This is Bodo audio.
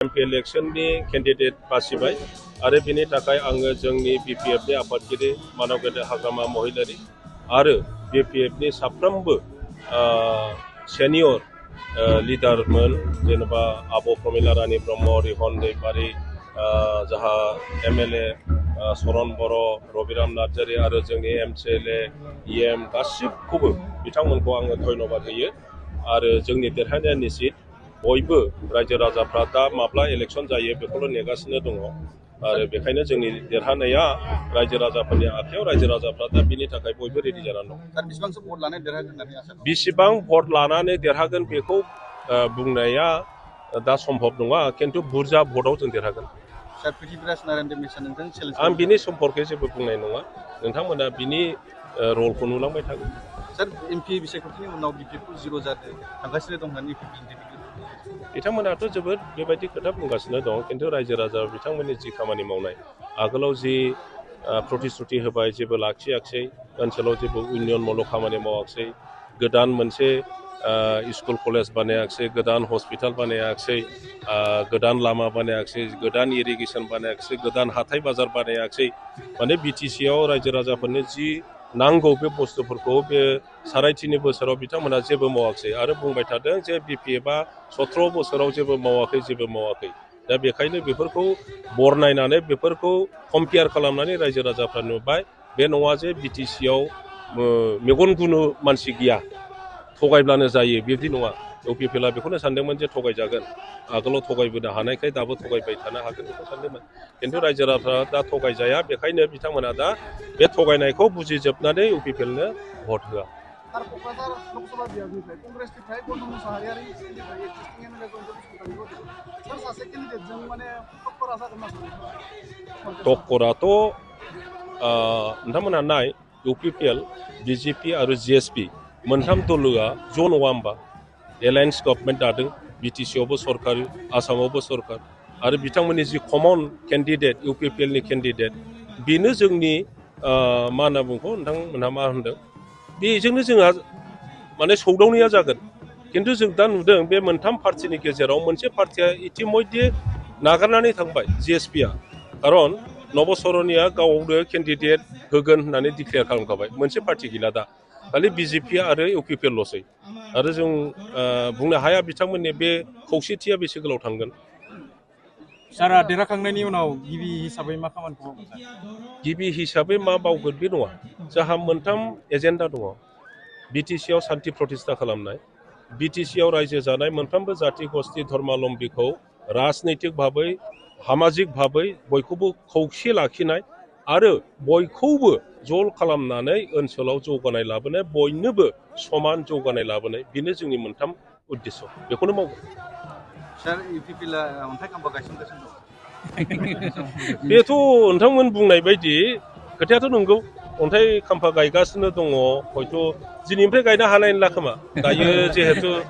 एमपी इलेक्शननि कैंडिडेट बासिबाय आरो बेनि थाखाय आङो जोंनि बीपीएफनि आफादगिरि मानवगेदेर हाग्रामा महिलारि आरो बीपीएफनि साफ्रोमबो सेनियर लिडारमोन जेनेबा आब' प्रमिला रानी ब्रह्म रिहन दैमारी जाहा एमएलए सरन बर' रबिराम नार्जारी आरो जोंनि एमसीएलए इएम गासिबखौबो बिथांमोनखौ आङो धन्यबाद होयो आरो जोंनि देरहानाया निश्चित बयबो रायजो राजाफ्रा दा माब्ला इलेक्शन जायो बेखौल' नेगासिनो दङ आरो बेखायनो जोंनि देरहानाया रायजो राजाफोरनि आखायाव रायजो राजाफ्रा दा बिनि थाखाय बयबो रेडि जानानै दं। बेसेबां भट लानानै देरहागोन बेखौ बुंनाया दा सम्भब नङा किन्तु बुरजा भटआव जों देरहागोन। आं बिनि सम्पर्के जेबो बुंनाय नङा नोंथांमोना बिनि रलखौ नुलांबाय थागोन। सर एमपि बिसायख'थिनि उनाव बीपीएफखौ जिर' जादों थांगासिनो दं होननानै बिथांमोनाथ' जोबोद बेबायदि खोथा बुंगासिनो दं किन्तु रायजो राजा बिथांमोननि जि खामानि मावनाय आगोलाव जि प्रतिश्रुति होबाय जेबो लाखियाखिसै ओनसोलाव जेबो उन्नयनमूलक खामानि मावाखिसै गोदान मोनसे स्कुल कलेज बानायाखिसै गोदान हस्पिटाल बानायाखिसै गोदान लामा बानायाखिसै गोदान इरिगेसन बानायाखिसै गोदान हाथाय बाजार बानायाखिसै माने बिटिसिआव रायजो राजाफोरनो जि नांगौ बे बुस्थुफोरखौ बे 3.5 बोसोराव बिथांमोना जेबो मावाखिसै आरो बुंबाय थादों जे बीपीएफआ 17 बोसोराव जेबो मावाखै दा बेखायनो बेफोरखौ बरनायनानै बेफोरखौ कम्पेयार खालामनानै रायजो राजाफ्रा नुबाय बे नङा जे बिटिसिआव मेगन गुनु मानसि गैया थगायब्लानो जायो बिदि नङा इउपिपिएलआ बेखौनो सानदोंमोन जे थगायजागोन आगोलाव थगायबोनो हानायखाय दाबो थगायबाय थानो हागोन बेखौ सानदोंमोन किन्तु रायजो राजाफ्रा दा थगायजाया बेखायनो बिथांमोना दा बे थगायनायखौ बुजिजोबनानै इउपिपिएलनो भट होआ। टक्कराथ' नोंथांमोनहा नाय इउपिपिएल बीजेपी आरो जीएसपी मोनथाम दलआ ज' नङा होमबा एलायन्स गभर्नमेन्ट दादों बिटिसिआवबो सरकार आसामावबो सरकार आरो बिथांमोननि जि कमन केन्डिडेट इउपिपिएलनि केन्डिडेट बेनो जोंनि मा होनना बुङो नोंथांमोनहा मा होनदों बेजोंनो जोंहा माने सौदावनाया जागोन किन्तु जों दा नुदों बे मोनथाम पार्टिनि गेजेराव मोनसे पार्टिया इतिमध्ये नागारनानै थांबाय जीएसपीआ खारन नबसरनिया गावनो केन्डिडेट होगोन होननानै डिक्लेयार खालामखाबाय मोनसे पार्टि गैला दा खालि बीजेपी आरो इउपिपिएलल'सै आरो जों बुंनो हाया बिथांमोननि बे खौसेथिया बेसे गोलाव थांगोन। सारा देरहाखांनायनि उनाव गिबि हिसाबै मा खामानिखौ गिबि हिसाबै मा मावगोन बे नङा जोंहा मोनथाम एजेन्डा दङ बिटिसिआव सान्ति प्रतिष्ठा खालामनाय बिटिसिआव रायजो जानाय मोनफ्रोमबो जाति गस्ति धर्मालम्बीखौ राजनैतिक भाबै सामाजिक भाबै बयखौबो खौसे लाखिनाय आरो बयखौबो ज' खालामनानै ओनसोलाव जौगानाय लाबोनाय बयनोबो समान जौगानाय लाबोनाय बेनो जोंनि मोनथाम उद्देश्य बेखौनो मावगोन। सार इउपिपिएलआ अन्थाइ खाम्फा गायसनगासिनो दं बेथ' नोंथांमोन बुंनाय बायदि खोथायाथ' नंगौ अन्थाइ खाम्फा गायगासिनो दङ हयथ' दिनैनिफ्राय गायनो हानाय नंला खोमा दायो जिहेतु